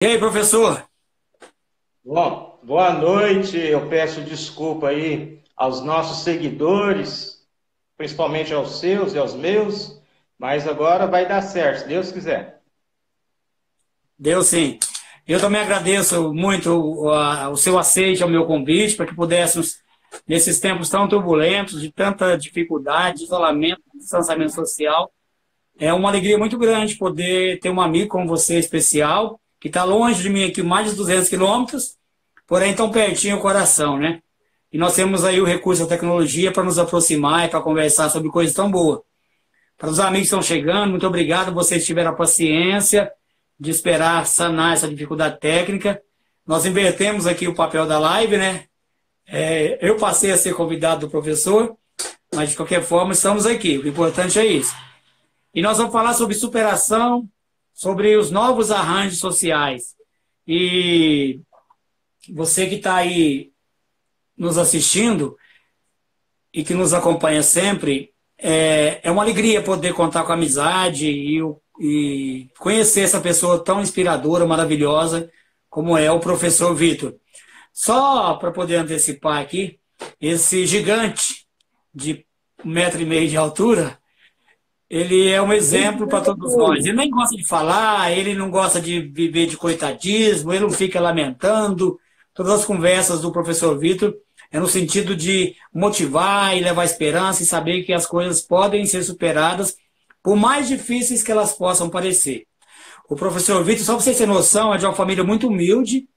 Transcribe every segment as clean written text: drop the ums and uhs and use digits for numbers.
E aí, professor? Bom, boa noite. Eu peço desculpa aí aos nossos seguidores, principalmente aos seus e aos meus, mas agora vai dar certo, se Deus quiser. Deu sim. Eu também agradeço muito o seu aceite ao meu convite para que pudéssemos, nesses tempos tão turbulentos, de tanta dificuldade, isolamento, distanciamento social, é uma alegria muito grande poder ter um amigo como você especial, que está longe de mim aqui, mais de 200 quilômetros, porém tão pertinho o coração, né? E nós temos aí o recurso da tecnologia para nos aproximar e para conversar sobre coisas tão boas. Para os amigos que estão chegando, muito obrigado. Vocês tiveram a paciência de esperar sanar essa dificuldade técnica. Nós invertemos aqui o papel da live, né? Eu passei a ser convidado do professor, mas de qualquer forma estamos aqui. O importante é isso. E nós vamos falar sobre superação, sobre os novos arranjos sociais. E você que está aí nos assistindo e que nos acompanha sempre, é uma alegria poder contar com a amizade e conhecer essa pessoa tão inspiradora, maravilhosa, como é o professor Vitor. Só para poder antecipar aqui, esse gigante de 1,5 metro de altura, ele é um exemplo para todos nós. Ele nem gosta de falar, ele não gosta de viver de coitadismo, ele não fica lamentando. Todas as conversas do professor Vitor é no sentido de motivar e levar esperança e saber que as coisas podem ser superadas, por mais difíceis que elas possam parecer. O professor Vitor, só para vocês terem noção, é de uma família muito humilde,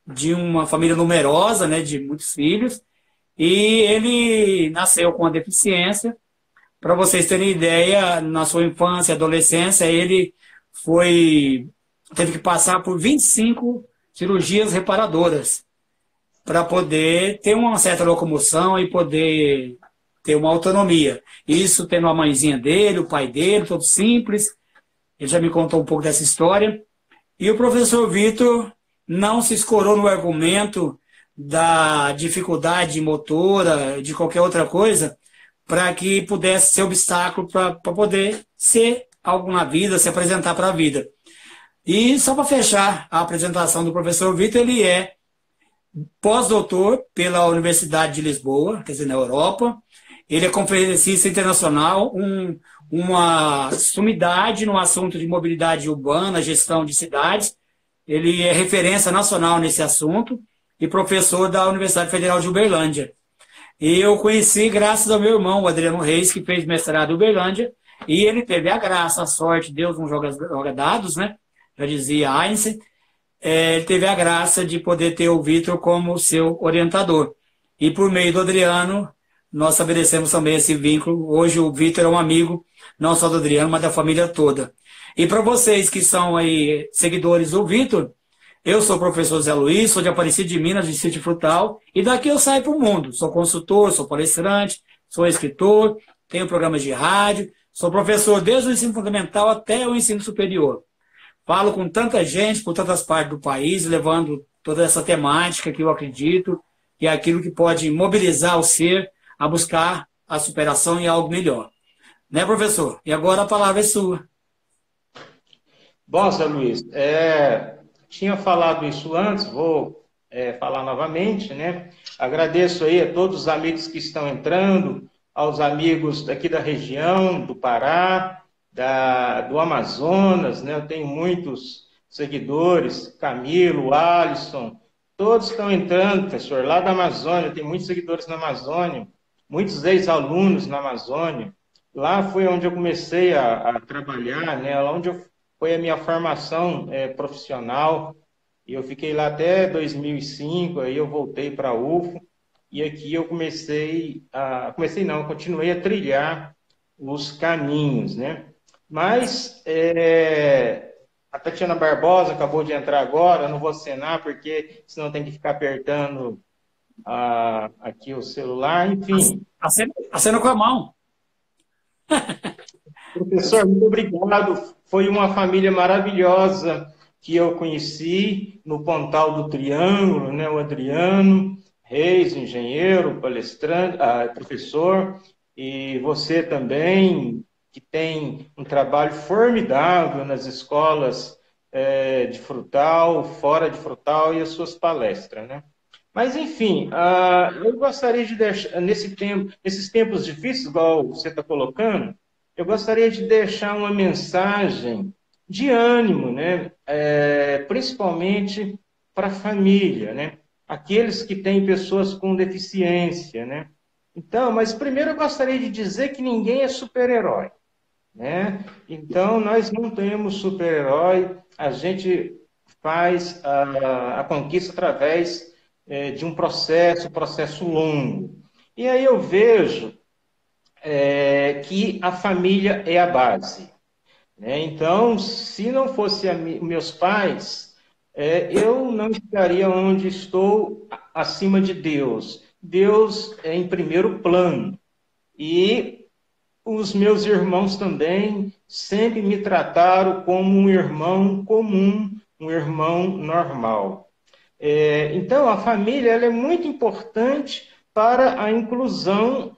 de uma família numerosa, né, de muitos filhos, e ele nasceu com uma deficiência. Para vocês terem ideia, na sua infância e adolescência, ele teve que passar por 25 cirurgias reparadoras para poder ter uma certa locomoção e poder ter uma autonomia. Isso tendo a mãezinha dele, o pai dele, todo simples. Ele já me contou um pouco dessa história. E o professor Vitor não se escorou no argumento da dificuldade motora, de qualquer outra coisa, para que pudesse ser obstáculo para poder ser algo na vida, se apresentar para a vida. E só para fechar a apresentação do professor Vitor, ele é pós-doutor pela Universidade de Lisboa, quer dizer, na Europa. Ele é conferencista internacional, uma sumidade no assunto de mobilidade urbana, gestão de cidades. Ele é referência nacional nesse assunto e professor da Universidade Federal de Uberlândia. E eu conheci graças ao meu irmão, o Adriano Reis, que fez mestrado em Uberlândia, e ele teve a graça, a sorte, Deus não joga dados, né? Já dizia Einstein. Ele teve a graça de poder ter o Vitor como seu orientador. E por meio do Adriano, nós estabelecemos também esse vínculo. Hoje o Vitor é um amigo, não só do Adriano, mas da família toda. E para vocês que são aí seguidores do Vitor, eu sou o professor Zé Luiz, sou de Aparecida de Minas, Distrito Frutal, e daqui eu saio para o mundo. Sou consultor, sou palestrante, sou escritor, tenho programas de rádio, sou professor desde o ensino fundamental até o ensino superior. Falo com tanta gente, por tantas partes do país, levando toda essa temática que eu acredito que é aquilo que pode mobilizar o ser a buscar a superação e algo melhor. Né, professor? E agora a palavra é sua. Bom, Zé Luiz, tinha falado isso antes, vou falar novamente, né? Agradeço aí a todos os amigos que estão entrando, aos amigos daqui da região, do Pará, do Amazonas, né? Eu tenho muitos seguidores, Camilo, Alisson, todos estão entrando, professor, lá da Amazônia, tem muitos seguidores na Amazônia, muitos ex-alunos na Amazônia. Lá foi onde eu comecei a trabalhar, né? Lá onde foi a minha formação profissional. E eu fiquei lá até 2005, aí eu voltei para a UFO. E aqui eu continuei a trilhar os caminhos, né? Mas a Tatiana Barbosa acabou de entrar agora, eu não vou acenar, porque senão tem que ficar apertando aqui o celular, enfim. Acena com a mão. Professor, muito obrigado. Foi uma família maravilhosa que eu conheci no Pontal do Triângulo, né? O Adriano Reis, engenheiro, palestrante, professor, e você também, que tem um trabalho formidável nas escolas de Frutal, fora de Frutal e as suas palestras, né? Mas, enfim, eu gostaria de deixar, nesses tempos difíceis, igual você está colocando, eu gostaria de deixar uma mensagem de ânimo, né? Principalmente para a família, né? Aqueles que têm pessoas com deficiência, né? Então, mas primeiro eu gostaria de dizer que ninguém é super-herói, né? Então, nós não temos super-herói, a gente faz a conquista através de um processo longo. E aí eu vejo que a família é a base, né? Então, se não fosse meus pais, eu não estaria onde estou acima de Deus. Deus é em primeiro plano. E os meus irmãos também sempre me trataram como um irmão comum, um irmão normal. Então, a família ela é muito importante para a inclusão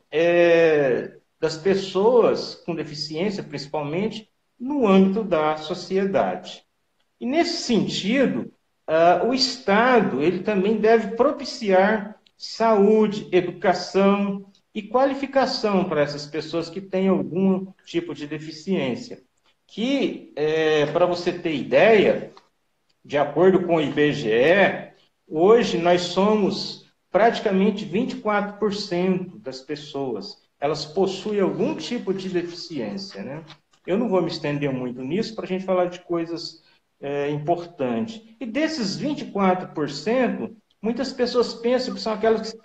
das pessoas com deficiência, principalmente no âmbito da sociedade. E, nesse sentido, o Estado ele também deve propiciar saúde, educação e qualificação para essas pessoas que têm algum tipo de deficiência. Que, para você ter ideia, de acordo com o IBGE, hoje nós somos praticamente 24% das pessoas. Elas possuem algum tipo de deficiência, né? Eu não vou me estender muito nisso para a gente falar de coisas importantes. E desses 24%, muitas pessoas pensam que são aquelas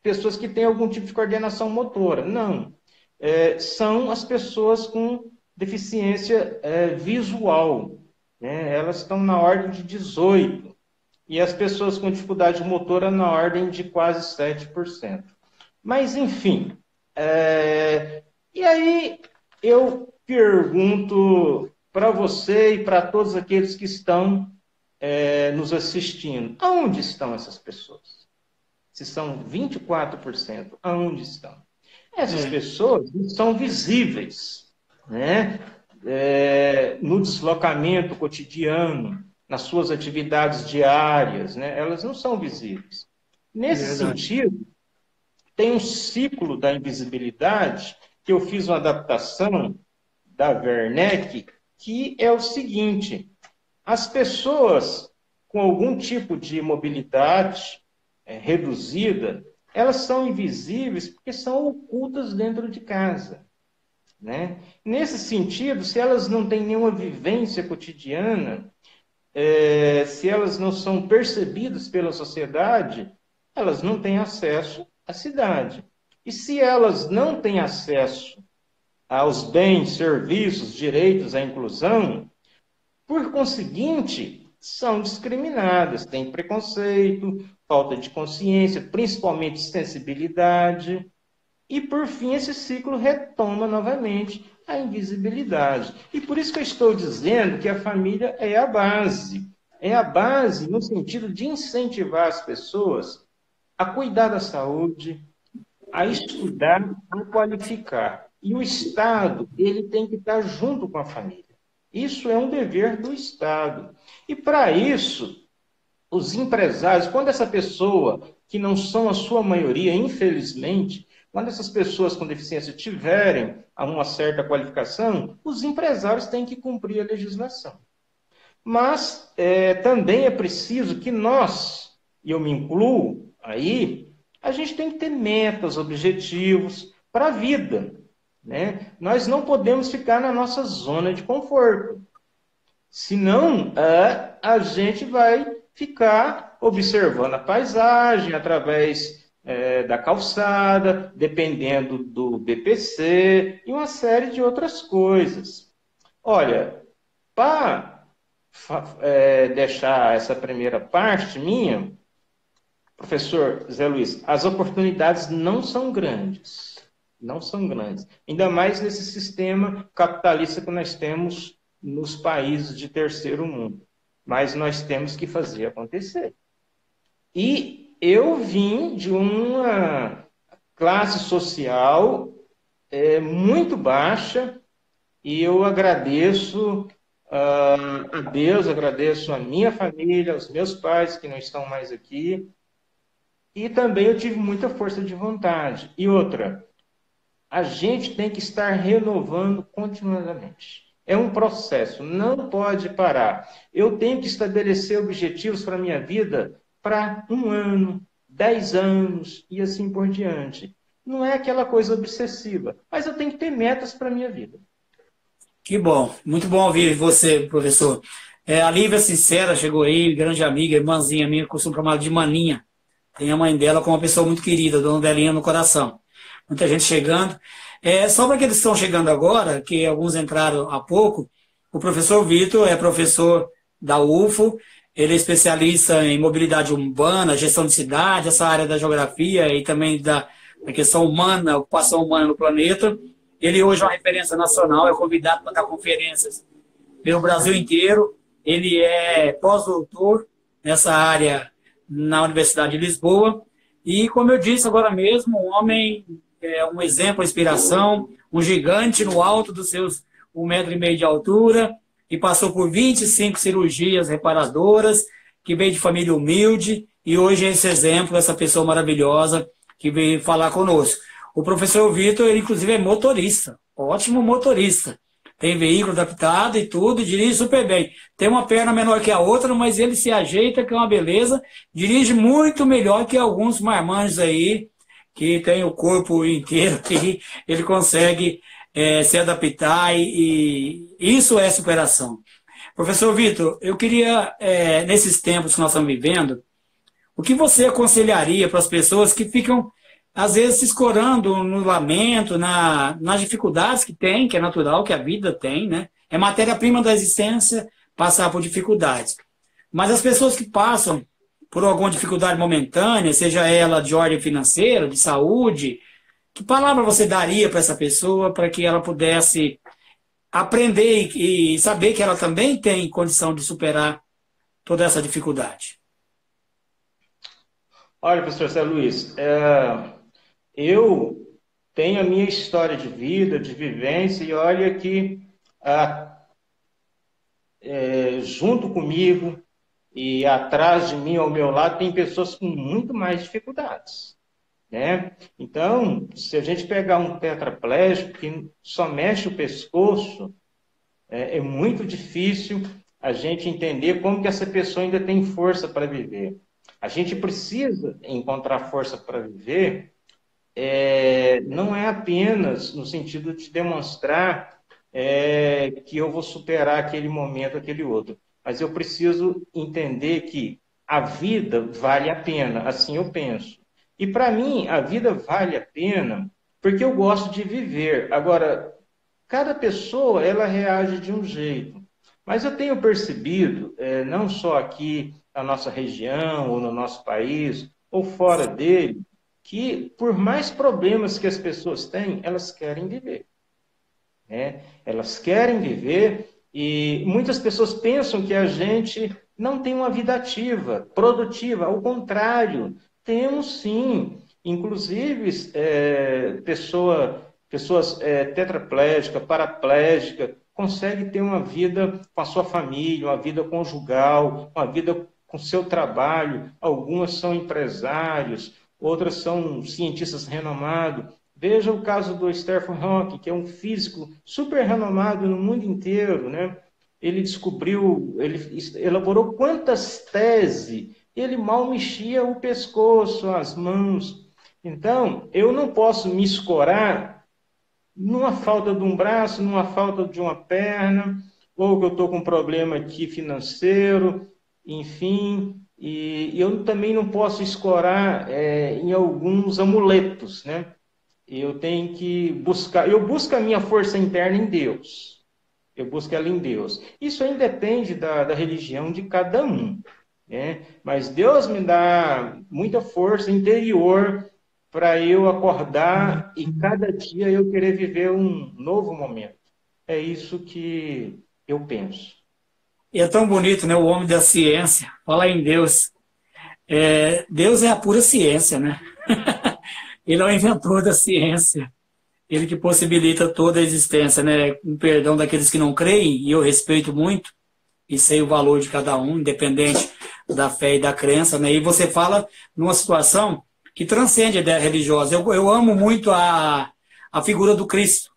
pessoas que têm algum tipo de coordenação motora. Não. São as pessoas com deficiência visual, né? Elas estão na ordem de 18%. E as pessoas com dificuldade motora na ordem de quase 7%. Mas, enfim. E aí eu pergunto para você e para todos aqueles que estão nos assistindo, aonde estão essas pessoas? Se são 24%, aonde estão? Essas pessoas não são visíveis, né? No deslocamento cotidiano, nas suas atividades diárias, né? Elas não são visíveis. Nesse sentido, tem um ciclo da invisibilidade que eu fiz uma adaptação da Werneck, que é o seguinte: as pessoas com algum tipo de mobilidade reduzida, elas são invisíveis porque são ocultas dentro de casa, né? Nesse sentido, se elas não têm nenhuma vivência cotidiana, se elas não são percebidas pela sociedade, elas não têm acesso à cidade. E se elas não têm acesso aos bens, serviços, direitos à inclusão, por conseguinte, são discriminadas, têm preconceito, falta de consciência, principalmente sensibilidade, e por fim esse ciclo retoma novamente a invisibilidade. E por isso que eu estou dizendo que a família é a base. É a base no sentido de incentivar as pessoas a cuidar da saúde, a estudar, a qualificar. E o Estado, ele tem que estar junto com a família. Isso é um dever do Estado. E para isso, os empresários, quando essa pessoa, que não são a sua maioria, infelizmente, quando essas pessoas com deficiência tiverem uma certa qualificação, os empresários têm que cumprir a legislação. Mas também é preciso que nós, e eu me incluo aí, a gente tem que ter metas, objetivos para a vida, né? Nós não podemos ficar na nossa zona de conforto. Senão, a gente vai ficar observando a paisagem através da calçada, dependendo do BPC e uma série de outras coisas. Olha, para deixar essa primeira parte minha, professor Zé Luiz, as oportunidades não são grandes. Não são grandes. Ainda mais nesse sistema capitalista que nós temos nos países de terceiro mundo. Mas nós temos que fazer acontecer. E eu vim de uma classe social muito baixa e eu agradeço a Deus, agradeço a minha família, aos meus pais que não estão mais aqui. E também eu tive muita força de vontade. E outra, a gente tem que estar renovando continuamente. É um processo, não pode parar. Eu tenho que estabelecer objetivos para a minha vida para 1 ano, 10 anos e assim por diante. Não é aquela coisa obsessiva, mas eu tenho que ter metas para a minha vida. Que bom, muito bom ouvir você, professor. A Lívia Sincera chegou aí, grande amiga, irmãzinha minha, costumo chamar de Maninha. Tem a mãe dela como uma pessoa muito querida, dona Delinha no coração. Muita gente chegando. Só para aqueles que estão chegando agora, que alguns entraram há pouco, o professor Vitor é professor da UFO, ele é especialista em mobilidade urbana, gestão de cidade, essa área da geografia e também da questão humana, ocupação humana no planeta. Ele hoje é uma referência nacional, é convidado para dar conferências pelo Brasil inteiro. Ele é pós-doutor nessa área na Universidade de Lisboa. E, como eu disse agora mesmo, um homem, um exemplo, uma inspiração, um gigante no alto dos seus 1,5 m de altura, que passou por 25 cirurgias reparadoras, que veio de família humilde, e hoje é esse exemplo, essa pessoa maravilhosa que veio falar conosco. O professor Vitor, ele inclusive é motorista, ótimo motorista. Tem veículo adaptado e tudo, dirige super bem. Tem uma perna menor que a outra, mas ele se ajeita, que é uma beleza. Dirige muito melhor que alguns marmanjos aí, que tem o corpo inteiro, que ele consegue se adaptar e isso é superação. Professor Vitor, eu queria, nesses tempos que nós estamos vivendo, o que você aconselharia para as pessoas que ficam, às vezes, se escorando no lamento, nas dificuldades que tem, que é natural, que a vida tem, né? É matéria-prima da existência passar por dificuldades. Mas as pessoas que passam por alguma dificuldade momentânea, seja ela de ordem financeira, de saúde, que palavra você daria para essa pessoa para que ela pudesse aprender e saber que ela também tem condição de superar toda essa dificuldade? Olha, professor Zé Luiz, eu tenho a minha história de vida, de vivência, e olha que junto comigo e atrás de mim, ao meu lado, tem pessoas com muito mais dificuldades, né? Então, se a gente pegar um tetraplégico que só mexe o pescoço, é muito difícil a gente entender como que essa pessoa ainda tem força para viver. A gente precisa encontrar força para viver, não é apenas no sentido de demonstrar que eu vou superar aquele momento, aquele outro, mas eu preciso entender que a vida vale a pena, assim eu penso. E para mim, a vida vale a pena porque eu gosto de viver. Agora, cada pessoa, ela reage de um jeito. Mas eu tenho percebido, não só aqui na nossa região, ou no nosso país, ou fora dele, que por mais problemas que as pessoas têm, elas querem viver. Né? Elas querem viver e muitas pessoas pensam que a gente não tem uma vida ativa, produtiva. Ao contrário, temos sim. Inclusive, pessoas tetraplégicas, paraplégicas, conseguem ter uma vida com a sua família, uma vida conjugal, uma vida com seu trabalho. Algumas são empresários, outras são cientistas renomados. Veja o caso do Stephen Hawking, que é um físico super renomado no mundo inteiro, né? Ele elaborou quantas teses, ele mal mexia o pescoço, as mãos. Então, eu não posso me escorar numa falta de um braço, numa falta de uma perna, ou que eu estou com um problema aqui financeiro, enfim, e eu também não posso escorar em alguns amuletos, né? Eu tenho que buscar, eu busco a minha força interna em Deus. Eu busco ela em Deus. Isso aí depende da religião de cada um, né? Mas Deus me dá muita força interior para eu acordar e cada dia eu querer viver um novo momento. É isso que eu penso. E é tão bonito, né? O homem da ciência. Fala em Deus. Deus é a pura ciência, né? Ele é o inventor da ciência. ele que possibilita toda a existência, né? Um perdão daqueles que não creem, e eu respeito muito, e sei o valor de cada um, independente da fé e da crença, né? E você fala numa situação que transcende a ideia religiosa. Eu amo muito a figura do Cristo,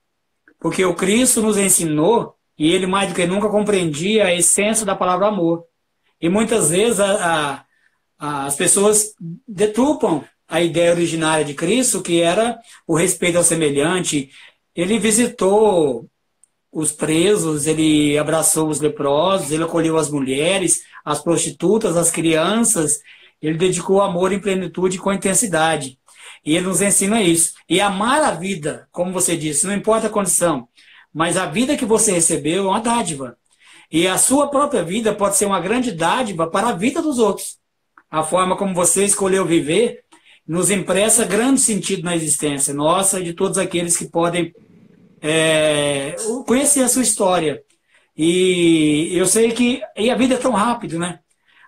porque o Cristo nos ensinou, e ele mais do que nunca compreendia a essência da palavra amor. E muitas vezes as pessoas deturpam a ideia originária de Cristo, que era o respeito ao semelhante. Ele visitou os presos, ele abraçou os leprosos, ele acolheu as mulheres, as prostitutas, as crianças, ele dedicou amor em plenitude e com intensidade. E ele nos ensina isso. E amar a vida, como você disse, não importa a condição, mas a vida que você recebeu é uma dádiva. E a sua própria vida pode ser uma grande dádiva para a vida dos outros. A forma como você escolheu viver nos impressa grande sentido na existência nossa e de todos aqueles que podem conhecer a sua história. E eu sei que a vida é tão rápido, né?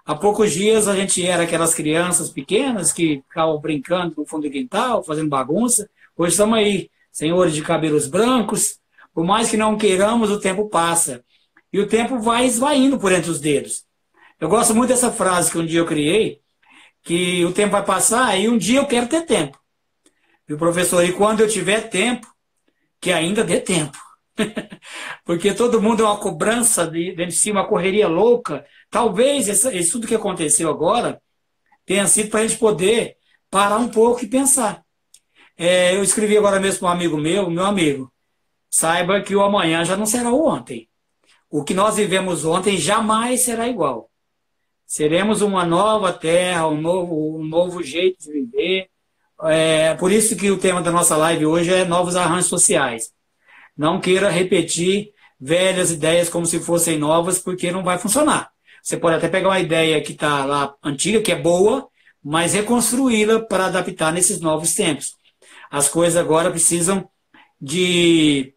Há poucos dias a gente era aquelas crianças pequenas que ficavam brincando no fundo do quintal, fazendo bagunça. Hoje estamos aí, senhores de cabelos brancos. Por mais que não queiramos, o tempo passa. E o tempo vai esvaindo por entre os dedos. Eu gosto muito dessa frase que um dia eu criei, que o tempo vai passar e um dia eu quero ter tempo. E o professor, e quando eu tiver tempo, que ainda dê tempo. Porque todo mundo é uma cobrança de si, uma correria louca. Talvez isso tudo que aconteceu agora tenha sido para a gente poder parar um pouco e pensar. Eu escrevi agora mesmo para um amigo meu amigo, saiba que o amanhã já não será o ontem. O que nós vivemos ontem jamais será igual. Seremos uma nova terra, um novo jeito de viver. Por isso que o tema da nossa live hoje é novos arranjos sociais. Não queira repetir velhas ideias como se fossem novas, porque não vai funcionar. Você pode até pegar uma ideia que está lá antiga, que é boa, mas reconstruí-la para adaptar nesses novos tempos. As coisas agora precisam de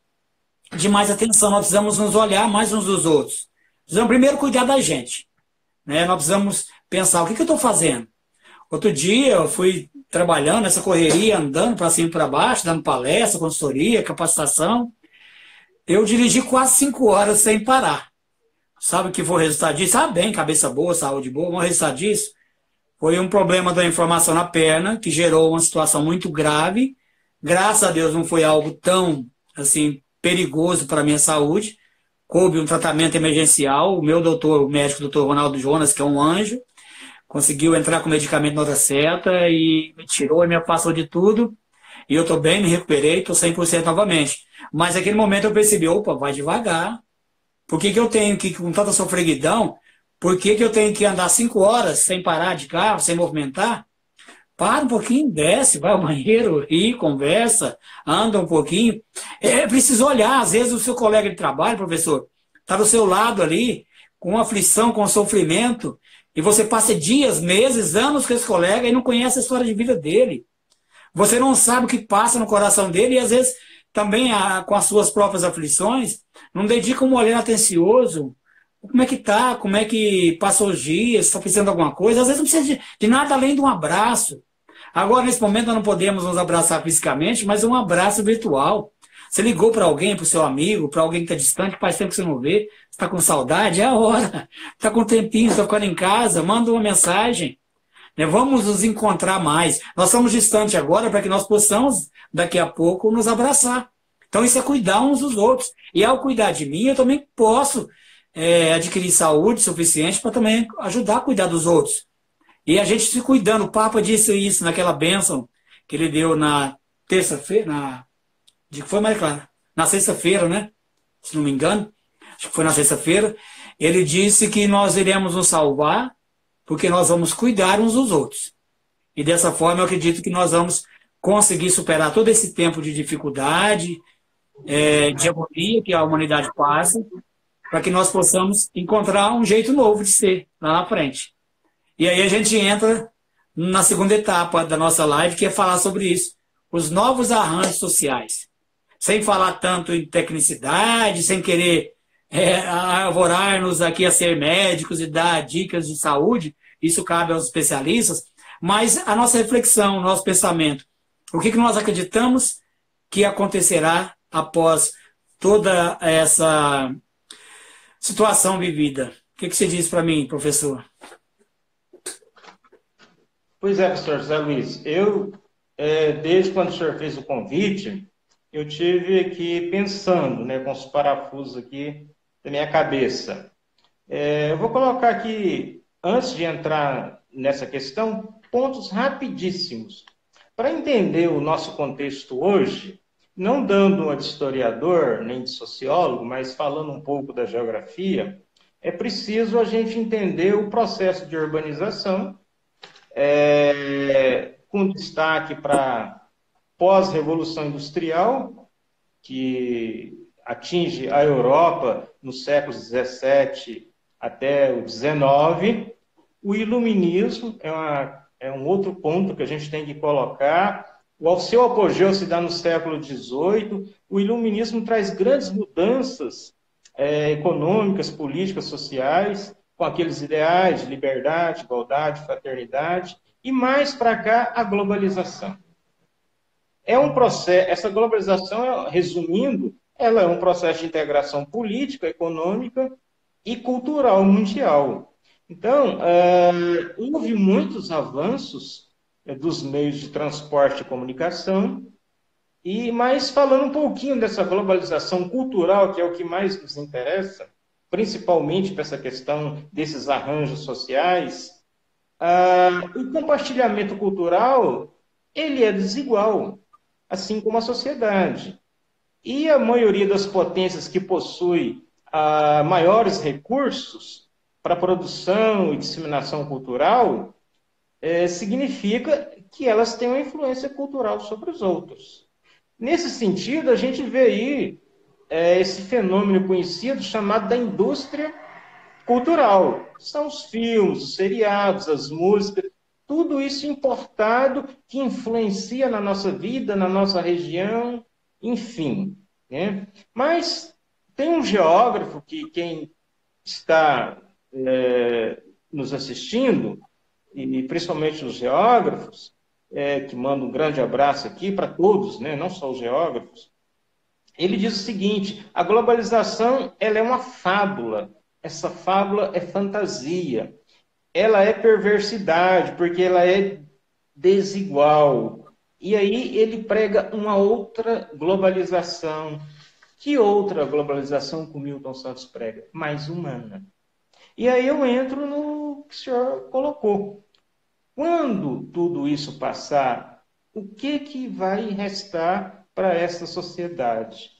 mais atenção, nós precisamos nos olhar mais uns dos outros. Precisamos primeiro cuidar da gente, né? Nós precisamos pensar, o que eu estou fazendo? Outro dia eu fui trabalhando nessa correria, andando para cima e para baixo, dando palestra, consultoria, capacitação. Eu dirigi quase 5 horas sem parar. Sabe o que foi o resultado disso? Bem, cabeça boa, saúde boa. O resultado disso foi um problema da inflamação na perna, que gerou uma situação muito grave. Graças a Deus não foi algo tão assim perigoso para a minha saúde. Coube um tratamento emergencial. O meu doutor, o médico doutor Ronaldo Jonas, que é um anjo, conseguiu entrar com o medicamento na hora certa e me tirou e me afastou de tudo. E eu estou bem, me recuperei, estou 100% novamente. Mas naquele momento eu percebi, opa, vai devagar. Por que eu tenho que, com tanta sofreguidão, por que eu tenho que andar 5 horas sem parar de carro, sem movimentar? Para um pouquinho, desce, vai ao banheiro, ri, conversa, anda um pouquinho. É preciso olhar, às vezes o seu colega de trabalho, professor, está do seu lado ali, com aflição, com sofrimento, e você passa dias, meses, anos com esse colega e não conhece a história de vida dele. Você não sabe o que passa no coração dele e às vezes também com as suas próprias aflições, não dedica um olhar atencioso. Como é que tá? Como é que passou os dias? Está precisando de alguma coisa? Às vezes não precisa de nada além de um abraço. Agora, nesse momento, nós não podemos nos abraçar fisicamente, mas um abraço virtual. Você ligou para alguém, para o seu amigo, para alguém que está distante, faz tempo que você não vê, está com saudade, é a hora. Está com um tempinho, está ficando em casa, manda uma mensagem. Vamos nos encontrar mais. Nós somos distantes agora para que nós possamos, daqui a pouco, nos abraçar. Então, isso é cuidar uns dos outros. E ao cuidar de mim, eu também posso adquirir saúde suficiente para também ajudar a cuidar dos outros. E a gente se cuidando. O Papa disse isso naquela bênção que ele deu na terça-feira, foi mais claro, na sexta-feira, né? Se não me engano, acho que foi na sexta-feira. Ele disse que nós iremos nos salvar porque nós vamos cuidar uns dos outros. E dessa forma eu acredito que nós vamos conseguir superar todo esse tempo de dificuldade, de agonia que a humanidade passa, para que nós possamos encontrar um jeito novo de ser lá na frente. E aí a gente entra na segunda etapa da nossa live, que é falar sobre isso, os novos arranjos sociais. Sem falar tanto em tecnicidade, sem querer arvorar-nos aqui a ser médicos e dar dicas de saúde, isso cabe aos especialistas, mas a nossa reflexão, o nosso pensamento, o que nós acreditamos que acontecerá após toda essa situação vivida. O que você diz para mim, professor? Pois é, professor José Luiz, desde quando o senhor fez o convite, eu tive aqui pensando, né, com os parafusos aqui da minha cabeça. Eu vou colocar aqui, antes de entrar nessa questão, pontos rapidíssimos. Para entender o nosso contexto hoje, não dando uma de historiador, nem de sociólogo, mas falando um pouco da geografia, é preciso a gente entender o processo de urbanização, com destaque para pós-revolução industrial, que atinge a Europa nos séculos 17 até o 19. O iluminismo é um outro ponto que a gente tem que colocar. O seu apogeu se dá no século 18. O iluminismo traz grandes mudanças econômicas, políticas, sociais, com aqueles ideais de liberdade, igualdade, fraternidade, e mais para cá a globalização. É um processo, essa globalização, resumindo, ela é um processo de integração política, econômica e cultural mundial. Então, houve muitos avanços dos meios de transporte e comunicação, mas falando um pouquinho dessa globalização cultural, que é o que mais nos interessa, principalmente para essa questão desses arranjos sociais, o compartilhamento cultural, ele é desigual, assim como a sociedade. E a maioria das potências que possui maiores recursos para produção e disseminação cultural, significa que elas têm uma influência cultural sobre os outros. Nesse sentido, a gente vê aí esse fenômeno conhecido chamado da indústria cultural. São os filmes, os seriados, as músicas, tudo isso importado que influencia na nossa vida, na nossa região, enfim. Né? Mas tem um geógrafo que quem está nos assistindo, e principalmente os geógrafos, que manda um grande abraço aqui para todos, né? Não só os geógrafos, ele diz o seguinte: a globalização ela é uma fábula, essa fábula é fantasia, ela é perversidade, porque ela é desigual. E aí ele prega uma outra globalização. Que outra globalização que o Milton Santos prega? Mais humana. E aí eu entro no que o senhor colocou. Quando tudo isso passar, o que vai restar para essa sociedade?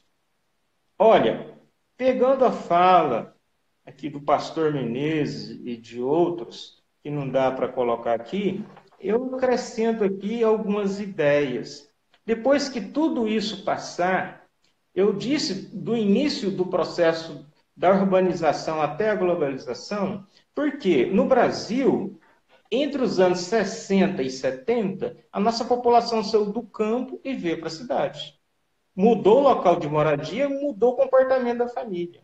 Olha, pegando a fala aqui do pastor Menezes e de outros, que não dá para colocar aqui, eu acrescento aqui algumas ideias. Depois que tudo isso passar, eu disse do início do processo da urbanização até a globalização, porque no Brasil, entre os anos 60 e 70, a nossa população saiu do campo e veio para a cidade. Mudou o local de moradia, mudou o comportamento da família.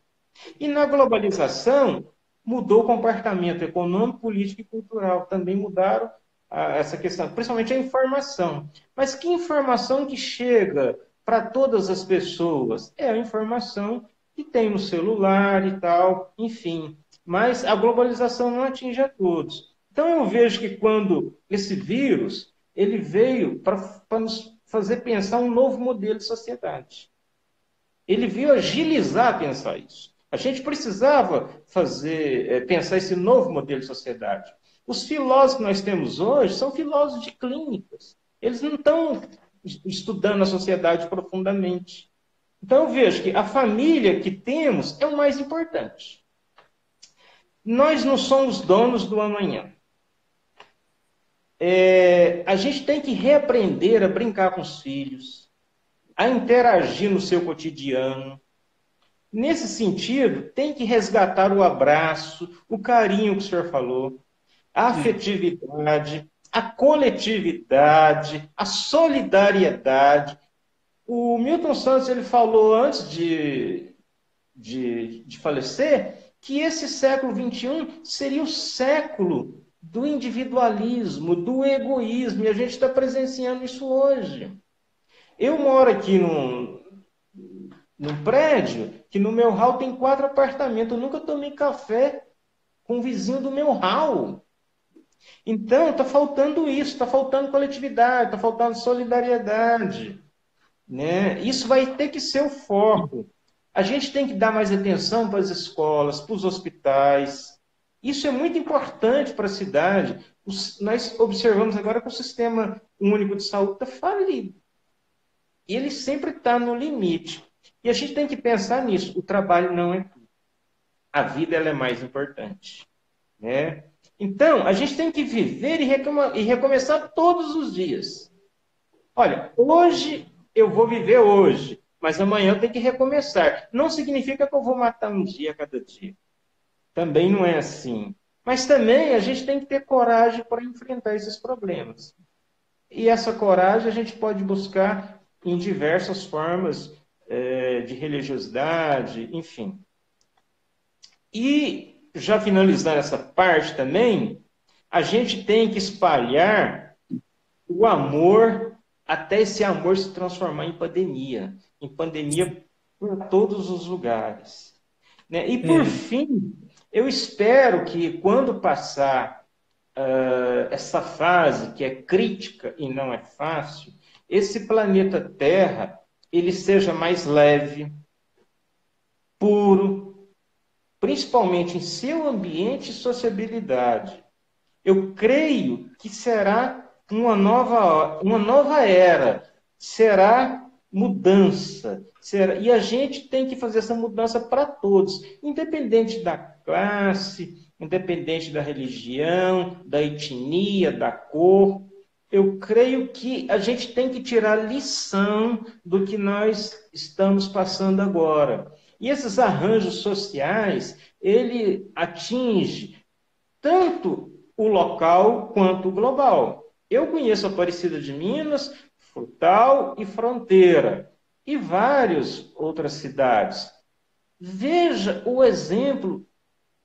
E na globalização, mudou o comportamento econômico, político e cultural. Também mudaram essa questão, principalmente a informação. Mas que informação que chega para todas as pessoas? É a informação que tem no celular e tal, enfim. Mas a globalização não atinge a todos. Então eu vejo que quando esse vírus ele veio para nos fazer pensar um novo modelo de sociedade. Ele veio agilizar pensar isso. A gente precisava pensar esse novo modelo de sociedade. Os filósofos que nós temos hoje são filósofos de clínicas. Eles não estão estudando a sociedade profundamente. Então eu vejo que a família que temos é o mais importante. Nós não somos donos do amanhã. A gente tem que reaprender a brincar com os filhos, a interagir no seu cotidiano. Nesse sentido, tem que resgatar o abraço, o carinho que o senhor falou, a afetividade, a coletividade, a solidariedade. O Milton Santos ele falou antes de falecer que esse século XXI seria o século do individualismo, do egoísmo, e a gente está presenciando isso hoje. Eu moro aqui num prédio que no meu hall tem 4 apartamentos. Eu nunca tomei café com o vizinho do meu hall. Então, está faltando isso, está faltando coletividade, está faltando solidariedade. Né? Isso vai ter que ser o foco. A gente tem que dar mais atenção para as escolas, para os hospitais. Isso é muito importante para a cidade. Nós observamos agora que o Sistema Único de Saúde está falido. E ele sempre está no limite. E a gente tem que pensar nisso. O trabalho não é tudo. A vida ela é mais importante. Né? Então, a gente tem que viver e recomeçar todos os dias. Olha, hoje eu vou viver hoje, mas amanhã eu tenho que recomeçar. Não significa que eu vou matar um dia a cada dia. Também não é assim. Mas também a gente tem que ter coragem para enfrentar esses problemas. E essa coragem a gente pode buscar em diversas formas de religiosidade, enfim. E, já finalizando essa parte também, a gente tem que espalhar o amor até esse amor se transformar em pandemia por todos os lugares. Né? E, por fim, eu espero que, quando passar essa fase, que é crítica e não é fácil, esse planeta Terra ele seja mais leve, puro, principalmente em seu ambiente e sociabilidade. Eu creio que será uma nova era, será mudança. E a gente tem que fazer essa mudança para todos, independente da classe, independente da religião, da etnia, da cor. Eu creio que a gente tem que tirar lição do que nós estamos passando agora. E esses arranjos sociais, ele atinge tanto o local quanto o global. Eu conheço Aparecida de Minas, Frutal e Fronteira, e várias outras cidades. Veja o exemplo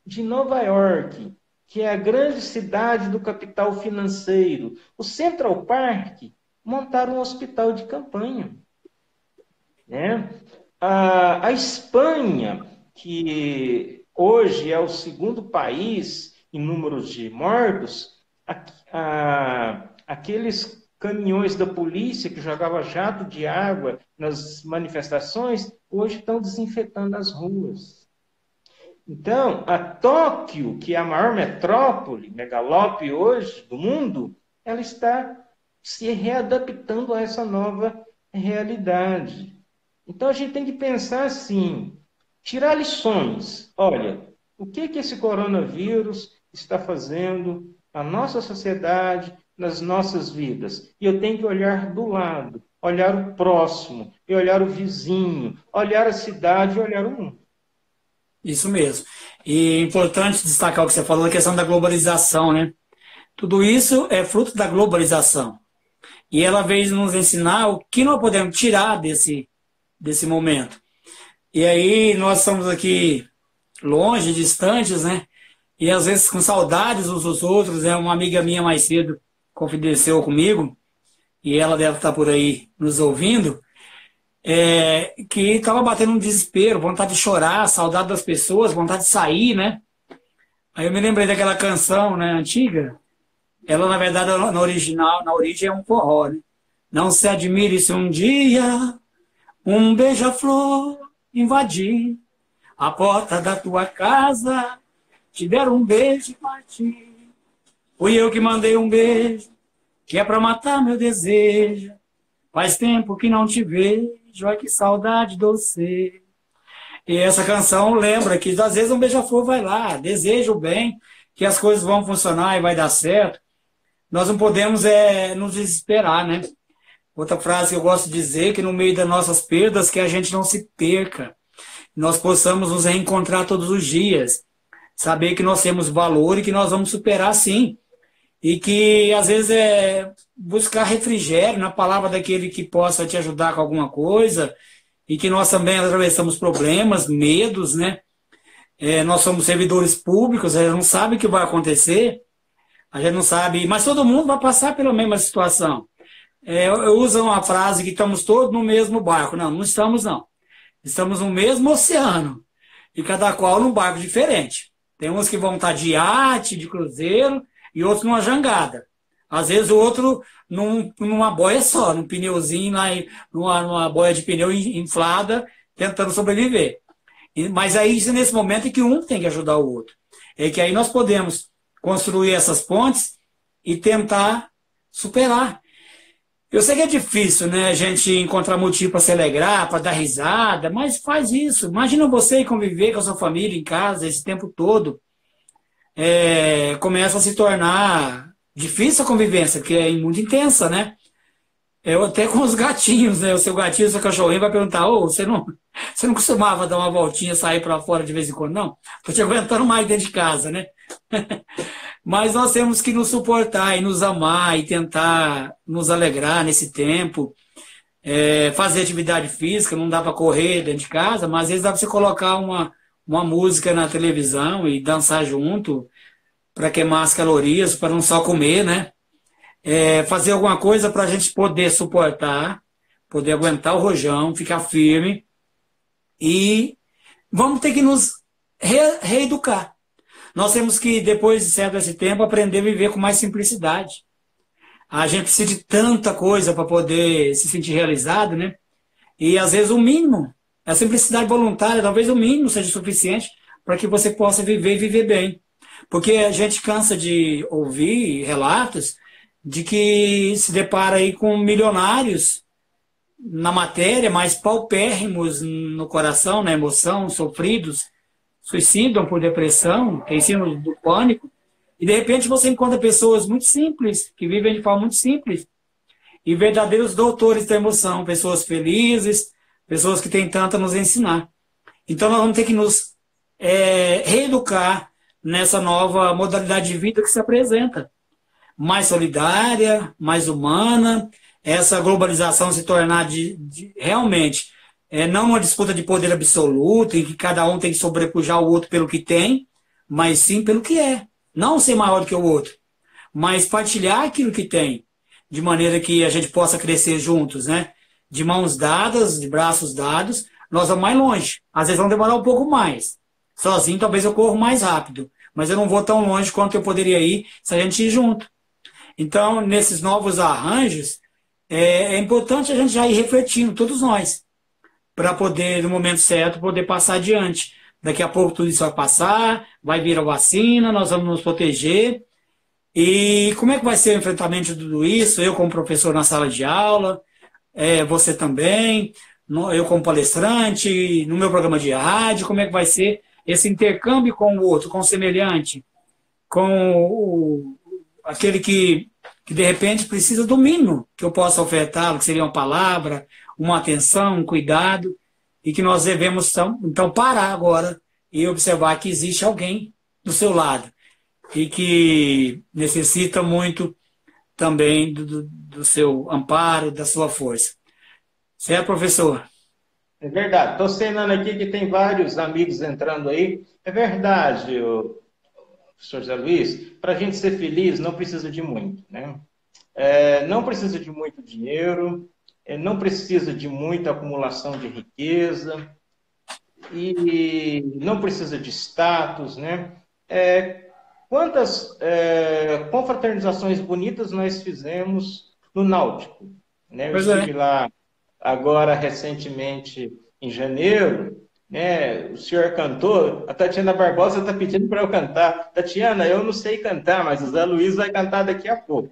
de Nova York, que é a grande cidade do capital financeiro. O Central Park montaram um hospital de campanha. Né? A Espanha, que hoje é o segundo país em número de mortos, aqueles caminhões da polícia que jogavam jato de água nas manifestações, hoje estão desinfetando as ruas. Então, a Tóquio, que é a maior metrópole, megalópole hoje do mundo, ela está se readaptando a essa nova realidade. Então, a gente tem que pensar assim, tirar lições. Olha, o que esse coronavírus está fazendo na nossa sociedade, nas nossas vidas? E eu tenho que olhar do lado, olhar o próximo, e olhar o vizinho, olhar a cidade e olhar o mundo. Isso mesmo. E é importante destacar o que você falou, a questão da globalização, né? Tudo isso é fruto da globalização. E ela veio nos ensinar o que nós podemos tirar desse momento. E aí nós estamos aqui longe, distantes, né? E às vezes com saudades uns dos outros, né? Uma amiga minha mais cedo confidenciou comigo, e ela deve estar por aí nos ouvindo, que estava batendo um desespero, vontade de chorar, saudade das pessoas, vontade de sair, né? Aí eu me lembrei daquela canção, né, antiga. Ela, na verdade, na origem é um forró, né? Não se admire se um dia um beija-flor invadir a porta da tua casa, te der um beijo e partir. Fui eu que mandei um beijo, que é pra matar meu desejo. Faz tempo que não te vejo, ai que saudade doce. E essa canção lembra que às vezes um beija-flor vai lá, deseja o bem, que as coisas vão funcionar e vai dar certo. Nós não podemos nos desesperar, né? Outra frase que eu gosto de dizer, que no meio das nossas perdas, que a gente não se perca. Nós possamos nos reencontrar todos os dias. Saber que nós temos valor e que nós vamos superar sim. E que, às vezes, buscar refrigério na palavra daquele que possa te ajudar com alguma coisa, e que nós também atravessamos problemas, medos, né? Nós somos servidores públicos, a gente não sabe o que vai acontecer, a gente não sabe, mas todo mundo vai passar pela mesma situação. eu uso uma frase que estamos todos no mesmo barco. Não, não estamos, não. Estamos no mesmo oceano, e cada qual num barco diferente. Tem uns que vão estar de iate, de cruzeiro, e outros numa jangada. Às vezes o outro numa boia só, num pneuzinho, numa boia de pneu inflada, tentando sobreviver. Mas aí, nesse momento, é que um tem que ajudar o outro. É que aí nós podemos construir essas pontes e tentar superar. Eu sei que é difícil, né, a gente encontrar motivo para se alegrar, para dar risada, mas faz isso. Imagina você conviver com a sua família em casa esse tempo todo. Começa a se tornar difícil a convivência, que é muito intensa, né? Eu até com os gatinhos, né? O seu gatinho, o seu cachorrinho vai perguntar: ô, você não costumava dar uma voltinha, sair para fora de vez em quando? Não, tô te aguentando mais dentro de casa, né? Mas nós temos que nos suportar e nos amar e tentar nos alegrar nesse tempo. Fazer atividade física, não dá para correr dentro de casa, mas às vezes dá para você colocar uma música na televisão e dançar junto para queimar as calorias, para não só comer, né? Fazer alguma coisa para a gente poder suportar, poder aguentar o rojão, ficar firme. E vamos ter que nos reeducar. Nós temos que, depois de certo esse tempo, aprender a viver com mais simplicidade. A gente precisa de tanta coisa para poder se sentir realizado, né? E às vezes o mínimo, a simplicidade voluntária, talvez o mínimo seja suficiente para que você possa viver e viver bem. Porque a gente cansa de ouvir relatos de que se depara aí com milionários na matéria, mas paupérrimos no coração, na emoção, sofridos, suicidam por depressão, tem síndrome do pânico, e de repente você encontra pessoas muito simples, que vivem de forma muito simples, e verdadeiros doutores da emoção, pessoas felizes, pessoas que têm tanto a nos ensinar. Então nós vamos ter que nos reeducar nessa nova modalidade de vida que se apresenta. Mais solidária, mais humana, essa globalização se tornar realmente não uma disputa de poder absoluto, em que cada um tem que sobrepujar o outro pelo que tem, mas sim pelo que é. Não ser maior do que o outro, mas partilhar aquilo que tem, de maneira que a gente possa crescer juntos, né? De mãos dadas, de braços dados, nós vamos mais longe. Às vezes vamos demorar um pouco mais. Sozinho talvez eu corro mais rápido, mas eu não vou tão longe quanto eu poderia ir se a gente ir junto. Então, nesses novos arranjos, é importante a gente já ir refletindo, todos nós, para poder, no momento certo, poder passar adiante. Daqui a pouco tudo isso vai passar, vai vir a vacina, nós vamos nos proteger. E como é que vai ser o enfrentamento de tudo isso? Eu como professor na sala de aula, você também, eu como palestrante, no meu programa de rádio, como é que vai ser esse intercâmbio com o outro, com o semelhante, com aquele que de repente precisa do mínimo que eu possa ofertá-lo, que seria uma palavra, uma atenção, um cuidado, e que nós devemos, então, parar agora e observar que existe alguém do seu lado e que necessita muito também do seu amparo, da sua força. Certo, professor? É verdade. Estou cenando aqui que tem vários amigos entrando aí. É verdade, professor Zé Luiz, para a gente ser feliz não precisa de muito, né? Não precisa de muito dinheiro, não precisa de muita acumulação de riqueza e não precisa de status, né? Quantas confraternizações bonitas nós fizemos no Náutico, né? Eu estive lá agora recentemente em janeiro, né? O senhor cantou, a Tatiana Barbosa está pedindo para eu cantar. Tatiana, eu não sei cantar, mas o Zé Luiz vai cantar daqui a pouco.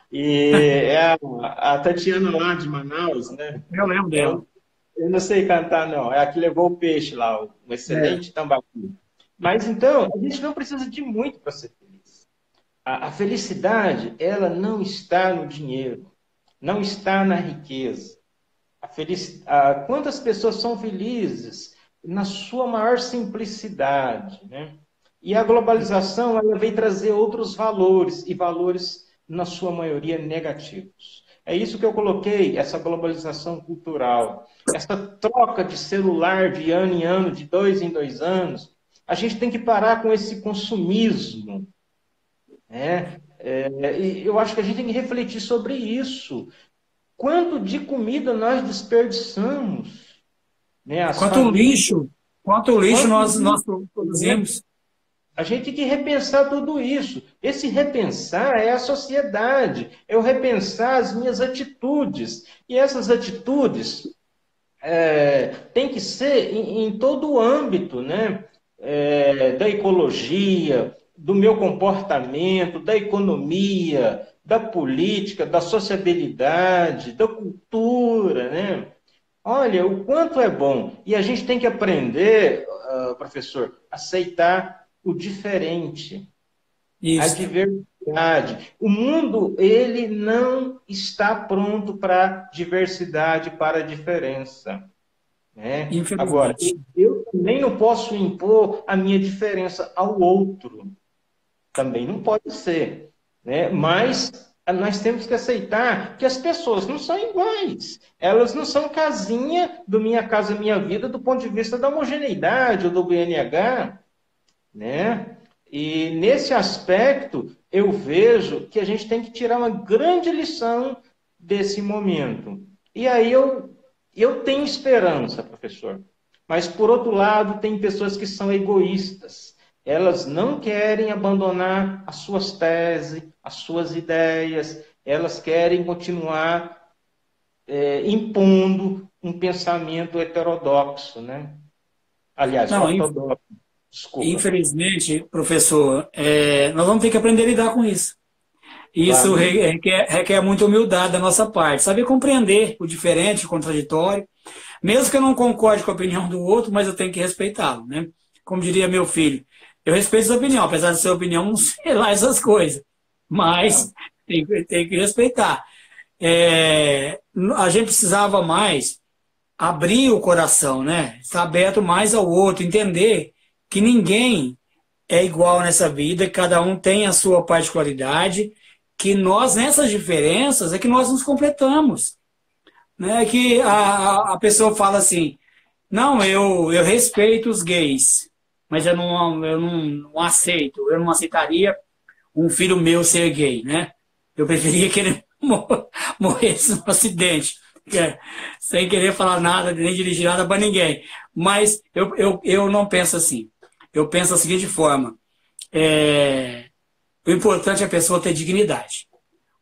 E a Tatiana lá de Manaus, né? Eu lembro dela. Eu não sei cantar, não. É a que levou o peixe lá, o excelente tambaqui. Mas então, a gente não precisa de muito para ser feliz. A felicidade, ela não está no dinheiro, não está na riqueza. Quantas pessoas são felizes na sua maior simplicidade, né? E a globalização, ela vem trazer outros valores, e valores, na sua maioria, negativos. É isso que eu coloquei, essa globalização cultural, essa troca de celular de ano em ano, de 2 em 2 anos. A gente tem que parar com esse consumismo, né? E eu acho que a gente tem que refletir sobre isso. Quanto de comida nós desperdiçamos, né? As Quanto famílias, lixo, quanto lixo quanto nós né? produzimos. A gente tem que repensar tudo isso. Esse repensar é a sociedade, é o repensar as minhas atitudes. E essas atitudes tem que ser em todo o âmbito, né? Da ecologia, do meu comportamento, da economia, da política, da sociabilidade, da cultura, né? Olha, o quanto é bom. E a gente tem que aprender, professor, aceitar o diferente, a Isso. diversidade. O mundo, ele não está pronto para diversidade, para diferença. Né? Agora, Infelizmente. eu também não posso impor a minha diferença ao outro. Também não pode ser. Né? Mas nós temos que aceitar que as pessoas não são iguais. Elas não são casinha do Minha Casa Minha Vida do ponto de vista da homogeneidade ou do BNH. Né? E nesse aspecto, eu vejo que a gente tem que tirar uma grande lição desse momento. E aí eu tenho esperança, professor. Mas, por outro lado, tem pessoas que são egoístas. Elas não querem abandonar as suas teses, as suas ideias. Elas querem continuar impondo um pensamento heterodoxo, né? Aliás, Não, ortodoxo. Desculpa. infelizmente, professor, nós vamos ter que aprender a lidar com isso. Isso Claro. requer muita humildade da nossa parte, saber compreender o diferente, o contraditório, mesmo que eu não concorde com a opinião do outro, mas eu tenho que respeitá-lo, né? Como diria meu filho, eu respeito sua opinião, apesar de sua opinião não sei lá essas coisas, mas tem que respeitar. A gente precisava mais abrir o coração, né? Estar aberto mais ao outro, entender que ninguém é igual nessa vida, cada um tem a sua particularidade, que nós, nessas diferenças, é que nós nos completamos. Né? Que a pessoa fala assim, não, eu respeito os gays, mas eu não aceito, eu não aceitaria um filho meu ser gay, né? Eu preferia que ele morresse no acidente, sem querer falar nada, nem dirigir nada para ninguém. Mas eu não penso assim. Eu penso da seguinte forma, o importante é a pessoa ter dignidade.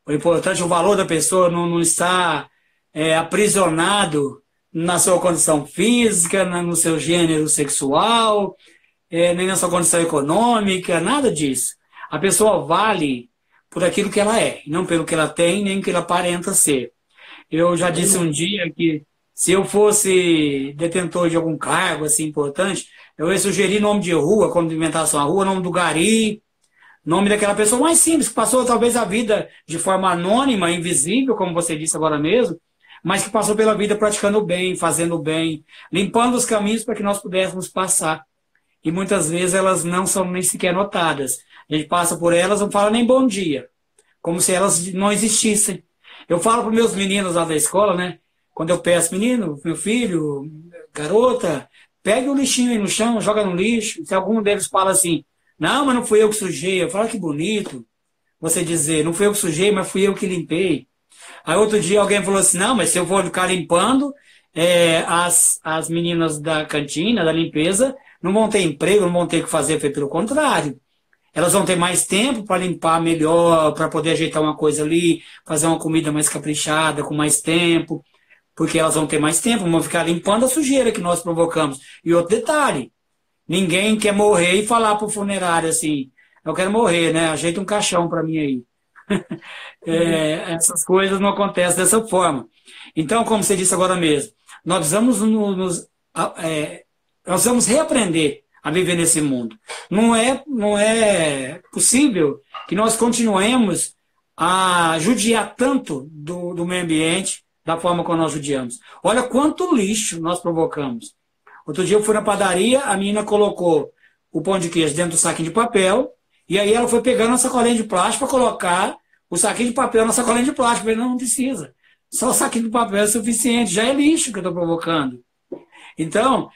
O importante, o valor da pessoa não está aprisionado na sua condição física, no seu gênero sexual, nem na sua condição econômica, nada disso. A pessoa vale por aquilo que ela é, não pelo que ela tem, nem pelo que ela aparenta ser. Eu já disse um dia que se eu fosse detentor de algum cargo assim importante, eu ia sugerir nome de rua, quando inventasse uma rua, nome do gari, nome daquela pessoa mais simples, que passou talvez a vida de forma anônima, invisível, como você disse agora mesmo, mas que passou pela vida praticando o bem, fazendo o bem, limpando os caminhos para que nós pudéssemos passar. E muitas vezes elas não são nem sequer notadas. A gente passa por elas, não fala nem bom dia, como se elas não existissem. Eu falo para os meus meninos lá da escola, né? Quando eu peço, menino, meu filho, garota, pegue o lixinho aí no chão, joga no lixo. Se algum deles fala assim, não, mas não fui eu que sujei, eu falo que bonito você dizer, não fui eu que sujei, mas fui eu que limpei. Aí outro dia alguém falou assim, não, mas se eu for ficar limpando, as meninas da cantina, da limpeza, não vão ter emprego, não vão ter o que fazer, foi pelo contrário. Elas vão ter mais tempo para limpar melhor, para poder ajeitar uma coisa ali, fazer uma comida mais caprichada, com mais tempo, porque elas vão ter mais tempo, vão ficar limpando a sujeira que nós provocamos. E outro detalhe, ninguém quer morrer e falar para o funerário assim, eu quero morrer, né? Ajeita um caixão para mim aí. Essas coisas não acontecem dessa forma. Então, como você disse agora mesmo, nós nós precisamos reaprender a viver nesse mundo. Não é possível que nós continuemos a judiar tanto do meio ambiente da forma como nós judiamos. Olha quanto lixo nós provocamos. Outro dia eu fui na padaria, a menina colocou o pão de queijo dentro do saquinho de papel, e aí ela foi pegando a sacolinha de plástico para colocar o saquinho de papel na sacolinha de plástico. Eu falei, não precisa. Só o saquinho de papel é suficiente, já é lixo que eu estou provocando. Então,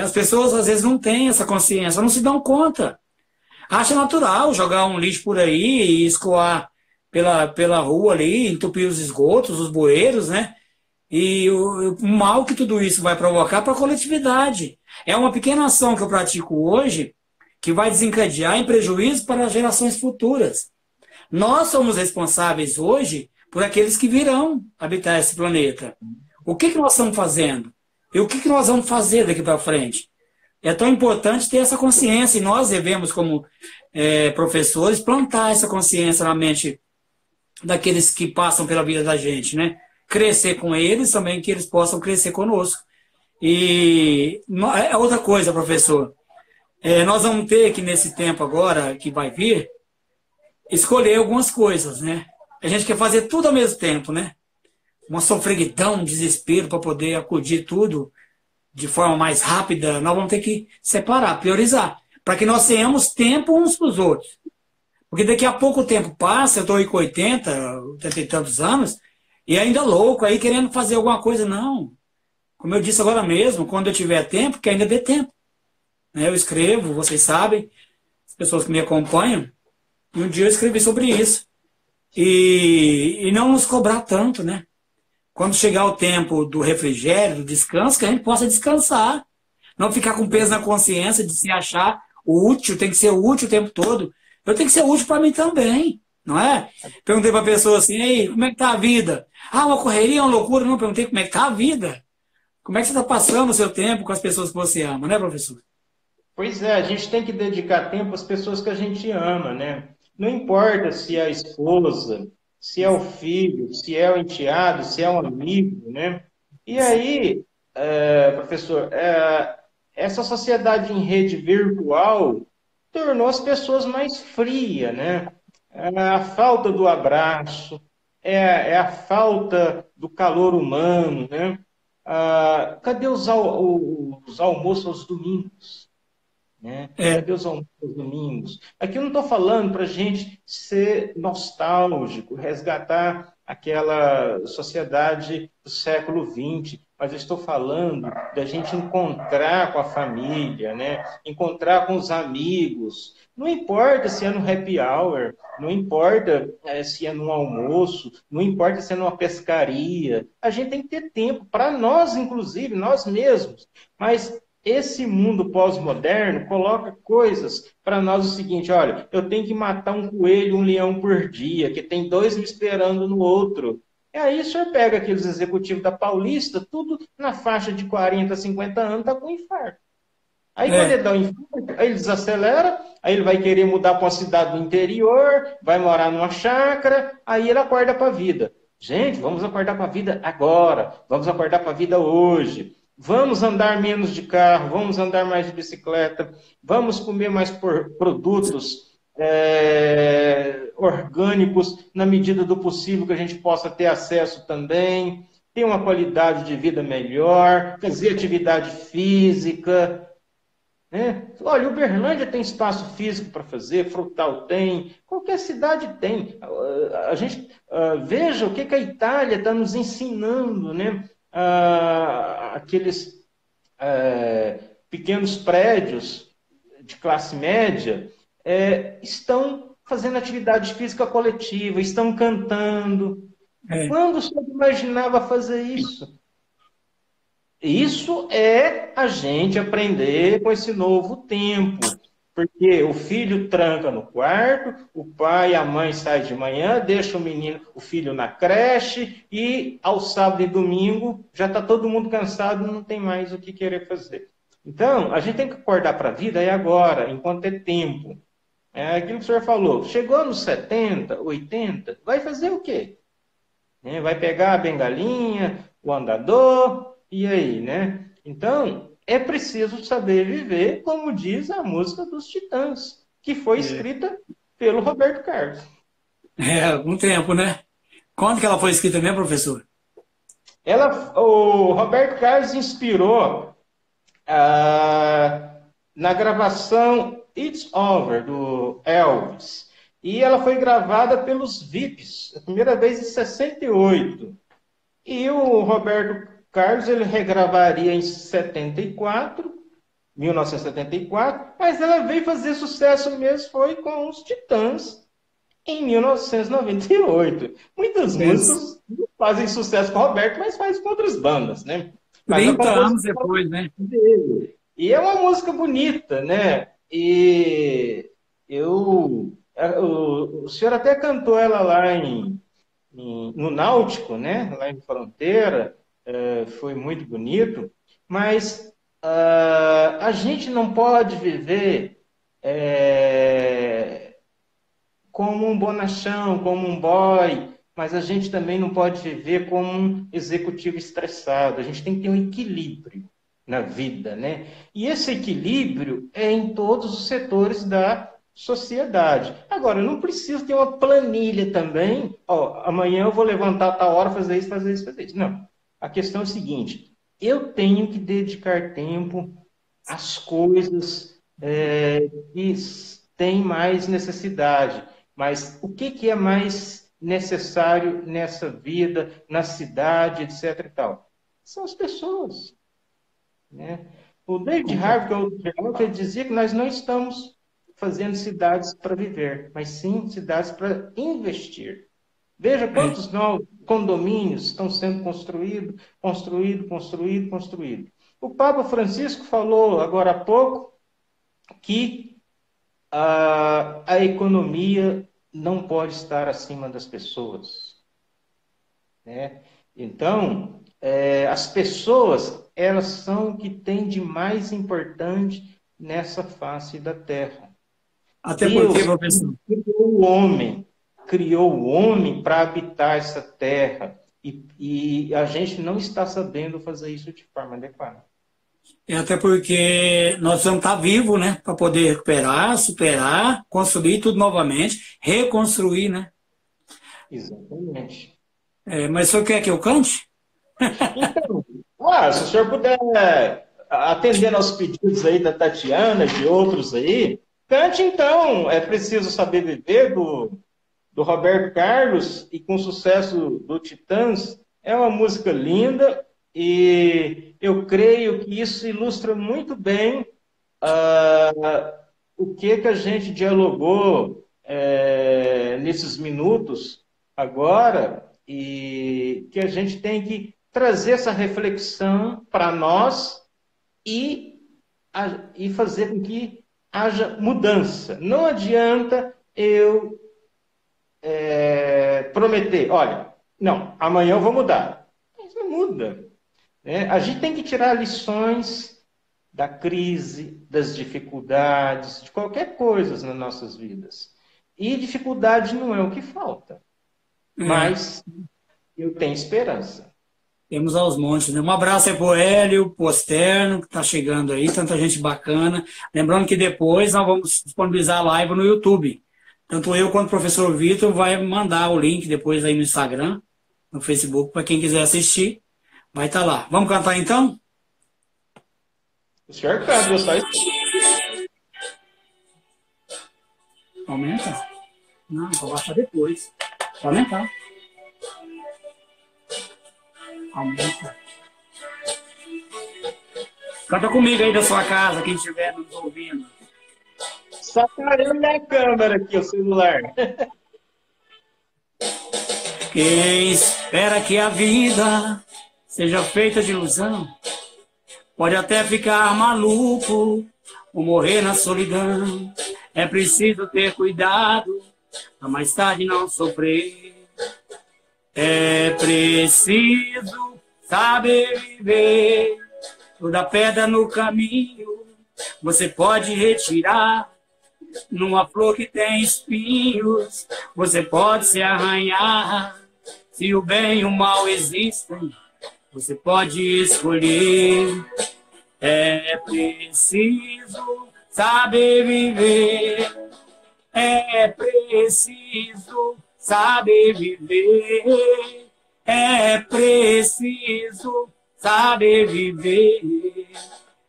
as pessoas às vezes não têm essa consciência, não se dão conta. Acha natural jogar um lixo por aí e escoar pela rua ali, entupir os esgotos, os bueiros, né? E o mal que tudo isso vai provocar para a coletividade. É uma pequena ação que eu pratico hoje que vai desencadear em prejuízo para as gerações futuras. Nós somos responsáveis hoje por aqueles que virão habitar esse planeta. O que nós estamos fazendo? E o que nós vamos fazer daqui para frente? É tão importante ter essa consciência, e nós devemos, como professores, plantar essa consciência na mente daqueles que passam pela vida da gente, né? Crescer com eles também, que eles possam crescer conosco. E outra coisa, professor, nós vamos ter que, nesse tempo agora que vai vir, escolher algumas coisas, né? A gente quer fazer tudo ao mesmo tempo, né? Uma sofreguidão, um desespero para poder acudir tudo de forma mais rápida. Nós vamos ter que separar, priorizar, para que nós tenhamos tempo uns para os outros. Porque daqui a pouco o tempo passa, eu estou aí com 80 e tantos anos, e ainda louco, aí querendo fazer alguma coisa. Não. Como eu disse agora mesmo, quando eu tiver tempo, que ainda dê tempo. Eu escrevo, vocês sabem, as pessoas que me acompanham, e um dia eu escrevi sobre isso. E não nos cobrar tanto, né? Quando chegar o tempo do refrigério, do descanso, que a gente possa descansar. Não ficar com peso na consciência de se achar útil, tem que ser útil o tempo todo. Eu tenho que ser útil para mim também, não é? Perguntei para a pessoa assim, ei, como é que tá a vida? Ah, uma correria, uma loucura. Não, perguntei como é que tá a vida. Como é que você está passando o seu tempo com as pessoas que você ama, né, professor? Pois é, a gente tem que dedicar tempo às pessoas que a gente ama, né? Não importa se é a esposa, se é o filho, se é o enteado, se é um amigo, né? E aí, professor, essa sociedade em rede virtual tornou as pessoas mais frias, né? A falta do abraço, a falta do calor humano, né? Cadê os almoços aos domingos? Né? Cadê os almoços aos domingos? Aqui eu não estou falando para a gente ser nostálgico, resgatar aquela sociedade do século XX, mas eu estou falando da gente encontrar com a família, né? Encontrar com os amigos. Não importa se é no happy hour, não importa se é no almoço, não importa se é numa pescaria. A gente tem que ter tempo para nós, inclusive, nós mesmos. Mas esse mundo pós-moderno coloca coisas para nós o seguinte, olha, eu tenho que matar um coelho, um leão por dia, que tem dois me esperando no outro. E aí o senhor pega aqueles executivos da Paulista, tudo na faixa de 40, 50 anos, está com infarto. Aí quando ele dá um infarto, aí ele desacelera, aí ele vai querer mudar para uma cidade do interior, vai morar numa chácara, aí ele acorda para a vida. Gente, vamos acordar para a vida agora, vamos acordar para a vida hoje. Vamos andar menos de carro, vamos andar mais de bicicleta, vamos comer mais produtos orgânicos na medida do possível que a gente possa ter acesso também, ter uma qualidade de vida melhor, fazer atividade física. Né? Olha, Uberlândia tem espaço físico para fazer, Frutal tem, qualquer cidade tem. A gente veja o que a Itália está nos ensinando, né? Aqueles pequenos prédios de classe média estão fazendo atividade física coletiva, estão cantando. Quando você imaginava fazer isso? Isso é a gente aprender com esse novo tempo. Porque o filho tranca no quarto, o pai e a mãe saem de manhã, deixa o filho na creche e ao sábado e domingo já está todo mundo cansado e não tem mais o que querer fazer. Então, a gente tem que acordar para a vida e agora, enquanto é tempo. É aquilo que o senhor falou, chegou nos 70, 80, vai fazer o quê? Vai pegar a bengalinha, o andador, e aí, né? Então, é preciso saber viver, como diz a música dos Titãs, que foi escrita pelo Roberto Carlos. Algum tempo, né? Quando que ela foi escrita mesmo, professor? O Roberto Carlos inspirou na gravação It's Over, do Elvis. E ela foi gravada pelos VIPs, a primeira vez em 68. E o Roberto Carlos ele regravaria em 1974, mas ela veio fazer sucesso mesmo, foi com os Titãs. em 1998. Muitas Isso. músicas não fazem sucesso com o Roberto, mas fazem com outras bandas, né? Mas a 30 anos composição depois, né? dele. E é uma música bonita, né? E o senhor até cantou ela lá no Náutico, né? Lá em Fronteira, foi muito bonito, mas a gente não pode viver como um bonachão, como um boy, mas a gente também não pode viver como um executivo estressado. A gente tem que ter um equilíbrio na vida, né? E esse equilíbrio é em todos os setores da sociedade. Agora, eu não preciso ter uma planilha também. Ó, amanhã eu vou levantar a tal hora, fazer isso, fazer isso, fazer isso. Não. A questão é o seguinte: eu tenho que dedicar tempo às coisas que têm mais necessidade. Mas o que é mais necessário nessa vida, na cidade, etc. e tal? São as pessoas. Né? O David Harvey, que é o geógrafo, ele dizia que nós não estamos fazendo cidades para viver, mas sim cidades para investir. Veja É. quantos novos condomínios estão sendo construídos. O Papa Francisco falou agora há pouco que a economia não pode estar acima das pessoas. Né? Então, as pessoas, elas são o que tem de mais importante nessa face da Terra. Até porque, Deus professor, criou o homem para habitar essa terra. E a gente não está sabendo fazer isso de forma adequada. até porque nós vamos estar vivos, né? Para poder recuperar, superar, construir tudo novamente, reconstruir, né? Exatamente. Mas o senhor quer que eu cante? Então, se o senhor puder atender aos pedidos aí da Tatiana, de outros aí, cante então. É preciso saber viver do Roberto Carlos e com sucesso do Titãs. É uma música linda e eu creio que isso ilustra muito bem o que a gente dialogou nesses minutos agora e que a gente tem que trazer essa reflexão para nós e fazer com que haja mudança. Não adianta eu prometer, olha, não, amanhã eu vou mudar. Mas não muda. Né? A gente tem que tirar lições da crise, das dificuldades, de qualquer coisa nas nossas vidas. E dificuldade não é o que falta. Mas eu tenho esperança. Temos aos montes, né? Um abraço aí pro Hélio, pro Osterno, que está chegando aí, tanta gente bacana. Lembrando que depois nós vamos disponibilizar a live no YouTube. Tanto eu quanto o professor Vitor vai mandar o link depois aí no Instagram, no Facebook, para quem quiser assistir, vai estar lá. Vamos cantar então? O senhor canta, eu só Aumenta? Não, vou baixar depois. Pode aumentar. Aumenta. Canta comigo aí da sua casa, quem estiver nos ouvindo. sacaneando a câmera aqui, o celular. Quem espera que a vida seja feita de ilusão, pode até ficar maluco ou morrer na solidão. É preciso ter cuidado pra mais tarde não sofrer. É preciso saber viver. Toda pedra no caminho você pode retirar. Numa flor que tem espinhos, você pode se arranhar. Se o bem e o mal existem, você pode escolher. É preciso saber viver. É preciso saber viver. É preciso saber viver.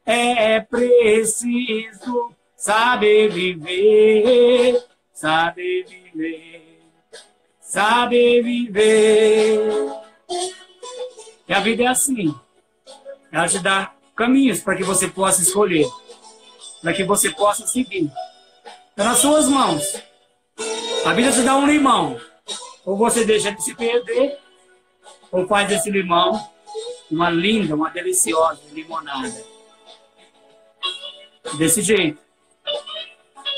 É preciso saber viver, saber viver, saber viver. E a vida é assim. Ela te dá caminhos para que você possa escolher, para que você possa seguir. Está nas suas mãos. A vida te dá um limão. Ou você deixa de se perder, ou faz desse limão uma linda, uma deliciosa limonada. Desse jeito.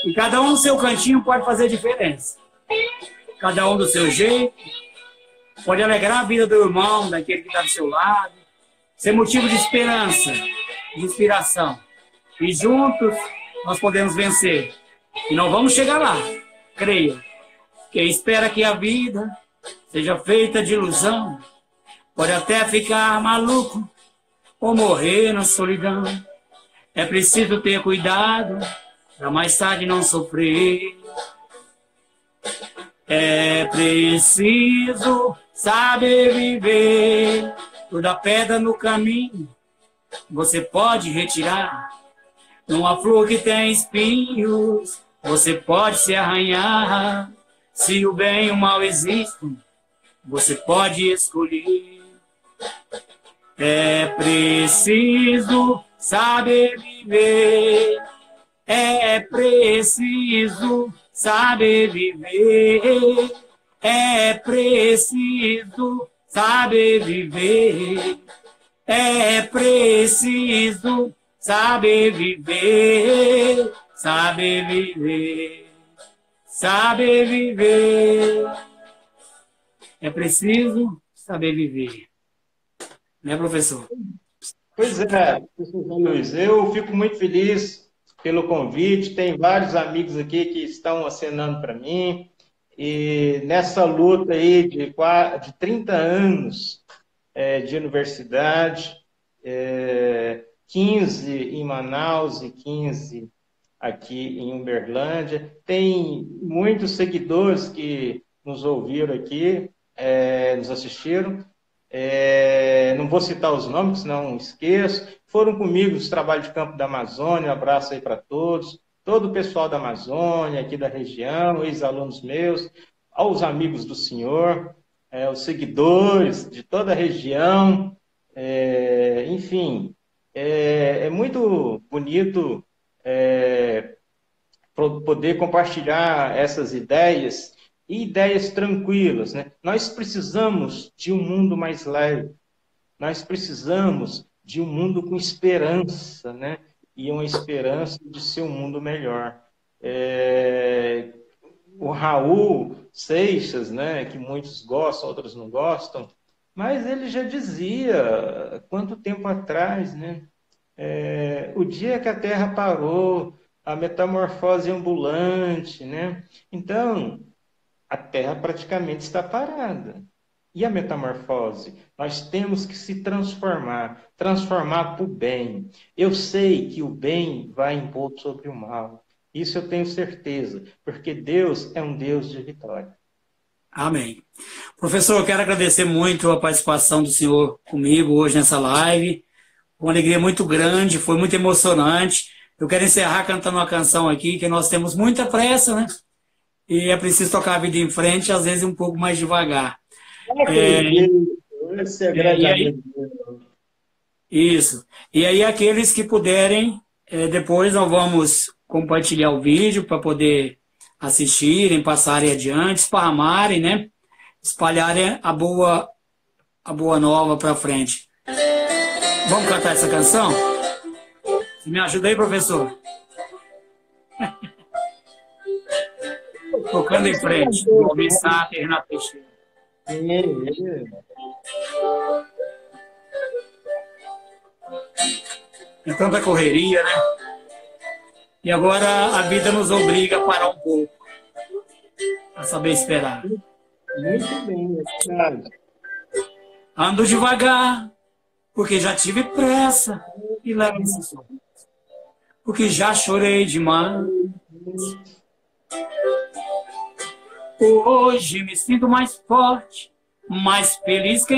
E cada um no seu cantinho pode fazer diferença. Cada um do seu jeito. Pode alegrar a vida do irmão, daquele que está do seu lado. Ser motivo de esperança, de inspiração. E juntos nós podemos vencer. E não vamos chegar lá. Creia. Quem espera que a vida seja feita de ilusão pode até ficar maluco ou morrer na solidão. É preciso ter cuidado para mais tarde não sofrer. É preciso saber viver. Toda pedra no caminho você pode retirar. Numa flor que tem espinhos você pode se arranhar. Se o bem e o mal existem, você pode escolher. É preciso saber viver. É preciso saber viver. É preciso saber viver. É preciso saber viver. Saber viver. Saber viver. É preciso saber viver. Né, professor? Pois é, professor João Luiz, eu fico muito feliz pelo convite. Tem vários amigos aqui que estão acenando para mim. E nessa luta aí de 30 anos de universidade, 15 em Manaus e 15 aqui em Uberlândia. Tem muitos seguidores que nos ouviram aqui, nos assistiram. Não vou citar os nomes, senão esqueço. Foram comigo dos trabalhos de campo da Amazônia. Um abraço aí para todos. Todo o pessoal da Amazônia, aqui da região, ex-alunos meus, aos amigos do senhor, os seguidores de toda a região. Enfim, é muito bonito poder compartilhar essas ideias, e ideias tranquilas, né? Nós precisamos de um mundo mais leve, nós precisamos de um mundo com esperança, né? E uma esperança de ser um mundo melhor. O Raul Seixas, né? Que muitos gostam, outros não gostam, mas ele já dizia, quanto tempo atrás, né? O dia que a Terra parou, a metamorfose ambulante, né? Então, a Terra praticamente está parada. E a metamorfose? Nós temos que se transformar para o bem. Eu sei que o bem vai impor sobre o mal. Isso eu tenho certeza, porque Deus é um Deus de vitória. Amém. Professor, eu quero agradecer muito a participação do senhor comigo hoje nessa live. Uma alegria muito grande, foi muito emocionante. Eu quero encerrar cantando uma canção aqui, que nós temos muita pressa, né? E é preciso tocar a vida em frente, às vezes um pouco mais devagar. Isso. E aí, aqueles que puderem, depois nós vamos compartilhar o vídeo para poder assistirem, passarem adiante, esparramarem, né? Espalharem a boa nova para frente. Vamos cantar essa canção? Você me ajuda aí, professor? Tocando em frente. Almir Sater, Renato Teixeira. É tanta correria, né? E agora a vida nos obriga a parar um pouco. A saber esperar. Muito bem, é verdade. Ando devagar, porque já tive pressa. E leve esse som. Porque já chorei demais. Hoje me sinto mais forte, mais feliz que